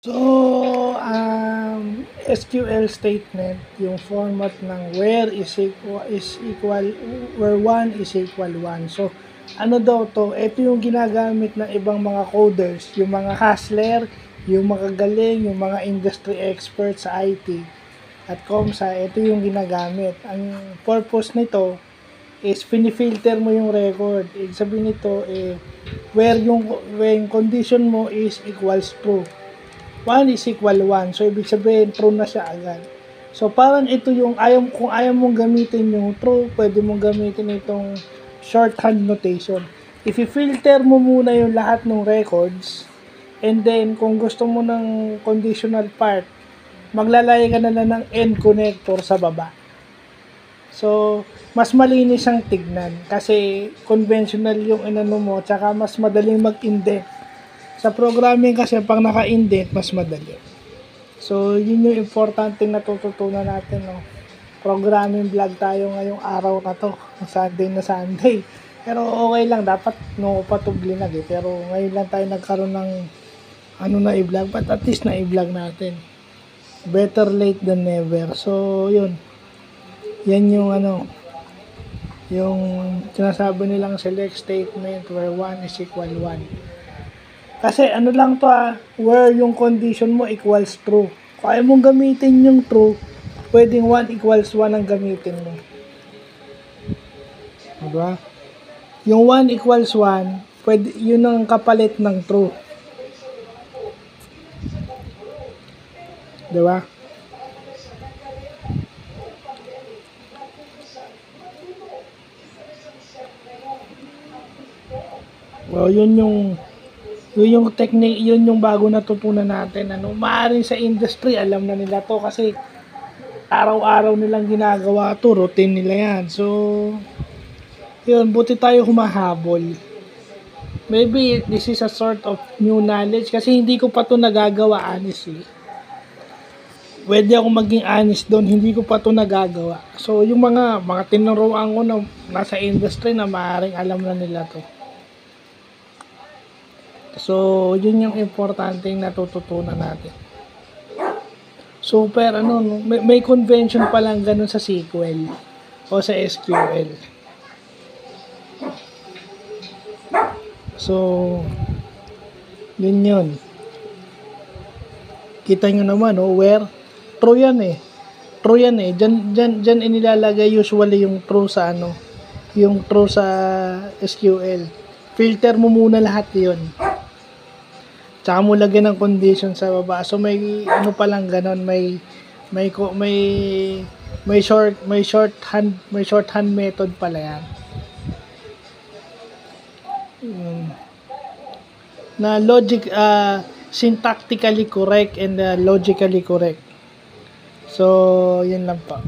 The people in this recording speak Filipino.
So, SQL statement, yung format ng where where 1 is equal 1. So, ano daw to? Ito yung ginagamit ng ibang mga coders, yung mga hustler, yung mga galing, yung mga industry experts sa IT at COMSA, ito yung ginagamit. Ang purpose nito is pinifilter mo yung record. Ibig sabihin nito, when condition mo is equals true. 1 is equal 1. So, ibig sabihin, true na siya agad. So, parang ito yung, kung ayaw mong gamitin yung true, pwede mong gamitin itong shorthand notation. If i-filter mo muna yung lahat ng records, and then, kung gusto mo ng conditional part, maglalagay ka na lang ng end connector sa baba. So, mas malinis ang tignan kasi conventional yung inano mo, tsaka mas madaling mag-indent. Sa programming kasi, pag naka-indent, mas madali. So, yun yung importanteng natututunan natin, no? Programming vlog tayo ngayong araw na to. Sunday na Sunday. Pero okay lang, dapat no patublinag eh. Pero ngayon lang tayo nagkaroon ng i-vlog. But at least na-i-vlog natin. Better late than never. So, yun. Yan yung yung sinasabi nilang select statement where 1 is equal 1. Kasi lang to where yung condition mo equals true. Kung ayaw mong gamitin yung true, pwedeng 1 equals 1 ang gamitin mo. Diba? Yung 1 equals 1, yun ang kapalit ng true. Diba? Well, yun yung technique, yun yung bago natutunan natin. Maaaring sa industry, alam na nila to kasi araw-araw nilang ginagawa to, routine nila yan. So, yun, buti tayo humahabol. Maybe this is a sort of new knowledge kasi hindi ko pa to nagagawa, honestly. Pwede ako maging honest doon, hindi ko pa to nagagawa. So, yung mga tinuruan ko na nasa industry na maaaring alam na nila to. So, yun yung importanteng natututunan natin. Super, may convention pa lang ganun sa SQL o sa SQL. So, yun. Kita nyo naman, where? True yan eh. Diyan inilalagay usually yung true sa yung true sa SQL. Filter mo muna lahat yun. Tsaka mo lagyan ng condition sa baba. So may pa lang ganon, may shorthand method pala yan. Na syntactically correct and logically correct. So, yun lang pa.